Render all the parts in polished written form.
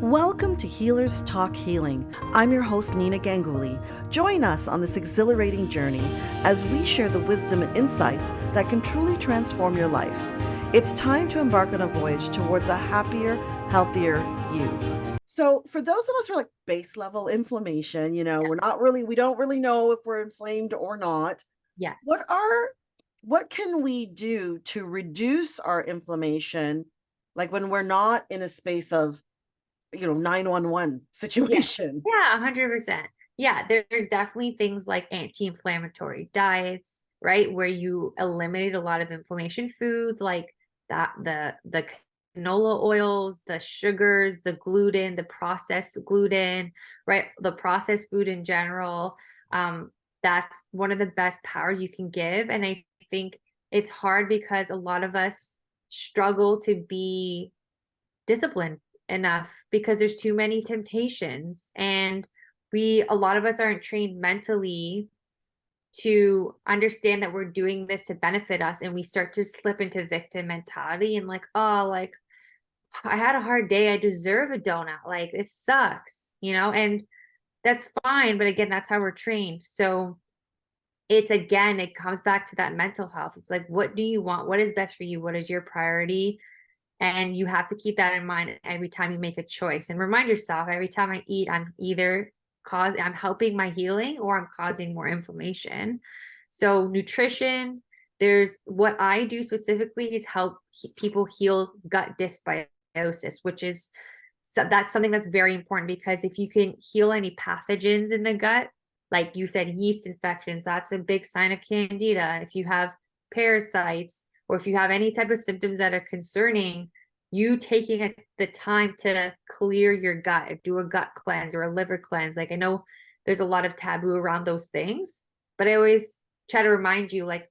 Welcome to Healers Talk Healing. I'm your host, Nina Ganguly. Join us on this exhilarating journey as we share the wisdom and insights that can truly transform your life. It's time to embark on a voyage towards a happier, healthier you. So for those of us who are like base level inflammation, we don't really know if we're inflamed or not. Yeah. What can we do to reduce our inflammation, like when we're not in a space of 911 situation? Yeah, 100%. Yeah, there's definitely things like anti-inflammatory diets, right? Where you eliminate a lot of inflammation foods like that, the canola oils, the sugars, the gluten, the processed gluten, right? The processed food in general. Um, that's one of the best powers you can give. And I think it's hard because a lot of us struggle to be disciplined enough because there's too many temptations, and a lot of us aren't trained mentally to understand that we're doing this to benefit us, and we start to slip into victim mentality and like, oh, like I had a hard day, I deserve a donut, like this sucks, and that's fine, but again, that's how we're trained. So it comes back to that mental health. It's like, what do you want? What is best for you? What is your priority? And you have to keep that in mind every time you make a choice, and remind yourself every time I eat, I'm helping my healing or I'm causing more inflammation. So nutrition, there's what I do specifically is help people heal gut dysbiosis, that's something that's very important, because if you can heal any pathogens in the gut, like you said, yeast infections, that's a big sign of candida. If you have parasites, or if you have any type of symptoms that are concerning, you taking the time to clear your gut, do a gut cleanse or a liver cleanse. Like, I know there's a lot of taboo around those things, but I always try to remind you, like,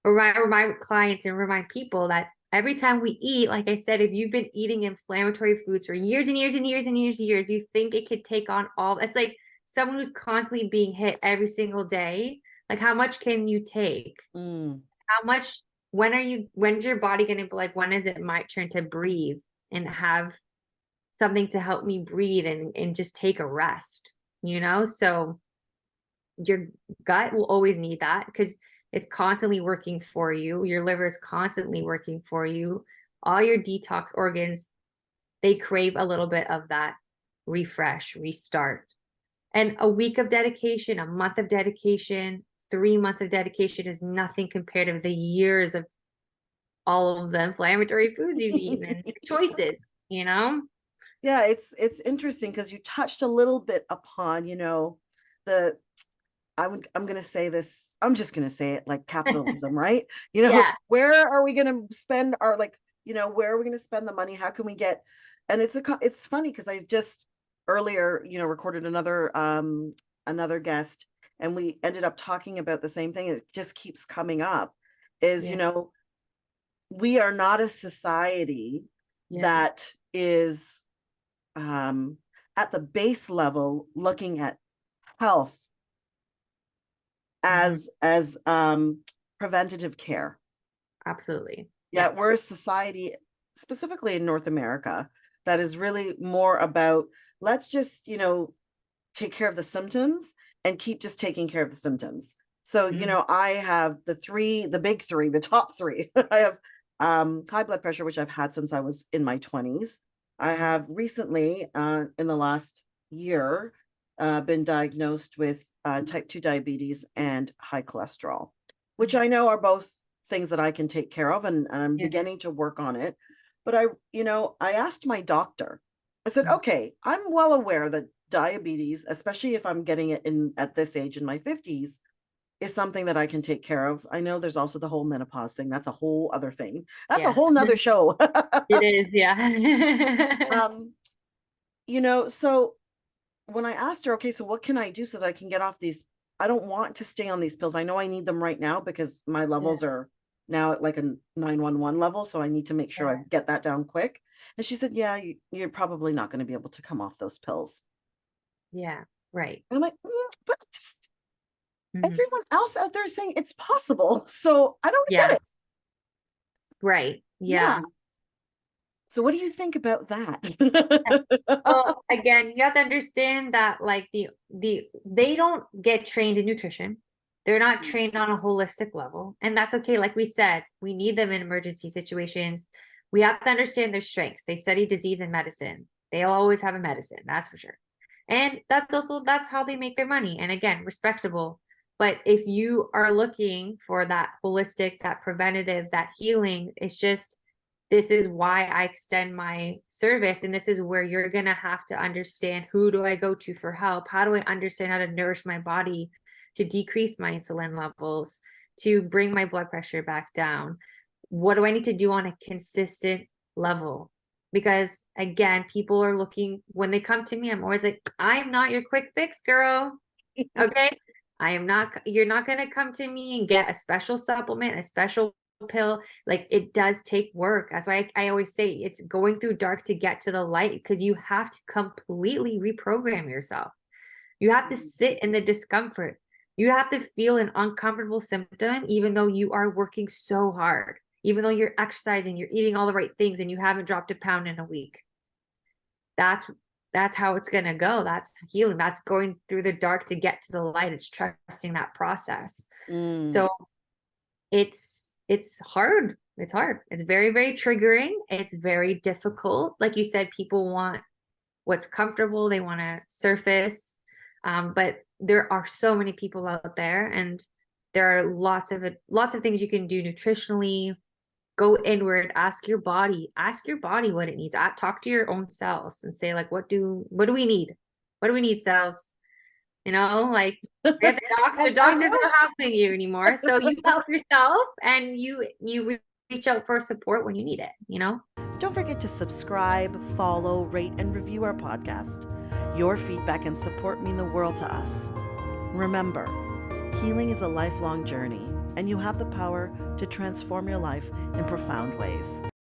remind clients and remind people that every time we eat, like I said, if you've been eating inflammatory foods for years and years and years and years and years, you think it could take on all. It's like someone who's constantly being hit every single day. Like, how much can you take? How much, when's your body going to be like, when is it my turn to breathe and have something to help me breathe and just take a rest? So your gut will always need that because it's constantly working for you. Your liver is constantly working for you. All your detox organs, they crave a little bit of that refresh, restart. And a week of dedication, a month of dedication, 3 months of dedication is nothing compared to the years of all of the inflammatory foods you've eaten and choices, Yeah, it's interesting because you touched a little bit upon, the I'm going to say this. I'm just going to say it, like capitalism, right? Yeah. Where are we going to spend our, where are we going to spend the money? How can we get, and it's funny because I just earlier, recorded another guest, and we ended up talking about the same thing. It just keeps coming up is, Yeah. we are not a society Yeah. that is at the base level looking at health Mhm. as preventative care. Absolutely. Yeah. Yet we're a society, specifically in North America, that is really more about, let's just, take care of the symptoms and keep just taking care of the symptoms. So, Mhm. I have the big three, the top three. I have high blood pressure, which I've had since I was in my 20s. I have recently, in the last year, been diagnosed with type 2 diabetes and high cholesterol, which I know are both things that I can take care of, and I'm Yeah. beginning to work on it. But I asked my doctor, I said, Mhm. okay, I'm well aware that diabetes, especially if I'm getting it in at this age in my 50s, is something that I can take care of. I know there's also the whole menopause thing. That's a whole other thing. That's a Yeah. whole nother show. It is. Yeah. um, so when I asked her, okay, so what can I do so that I can get off these? I don't want to stay on these pills. I know I need them right now because my Yeah. levels are now at like a 911 level. So I need to make sure I Yeah. get that down quick. And she said, yeah, you're probably not going to be able to come off those pills. Yeah. Right. And I'm like, but just Mhm. everyone else out there is saying it's possible. So I don't get Yeah. it. Right. Yeah. Yeah. So what do you think about that? Well, again, you have to understand that like they don't get trained in nutrition. They're not trained on a holistic level, and that's okay. Like we said, we need them in emergency situations. We have to understand their strengths. They study disease and medicine. They always have a medicine, that's for sure. And that's how they make their money. And again, respectable. But if you are looking for that holistic, that preventative, that healing, it's just this is why I extend my service. And this is where you're going to have to understand, who do I go to for help? How do I understand how to nourish my body to decrease my insulin levels, to bring my blood pressure back down? What do I need to do on a consistent level? Because again, people are looking, when they come to me, I'm always like, I'm not your quick fix, girl. Okay. I am not, you're not going to come to me and get a special supplement, a special pill. Like, it does take work. That's why I always say it's going through dark to get to the light, because you have to completely reprogram yourself. You have to sit in the discomfort. You have to feel an uncomfortable symptom, even though you are working so hard, even though you're exercising, you're eating all the right things, and you haven't dropped a pound in a week. That's how it's going to go. That's healing. That's going through the dark to get to the light. It's trusting that process. So it's hard. It's hard. It's very, very triggering. It's very difficult. Like you said, people want what's comfortable. They want to surface. But there are so many people out there, and there are lots of things you can do nutritionally. Go inward, ask your body what it needs. Talk to your own cells and say, like, what do we need? What do we need, cells? Like, the doctor's not helping you anymore. So you help yourself, and you reach out for support when you need it. Don't forget to subscribe, follow, rate, and review our podcast. Your feedback and support mean the world to us. Remember, healing is a lifelong journey, and you have the power to transform your life in profound ways.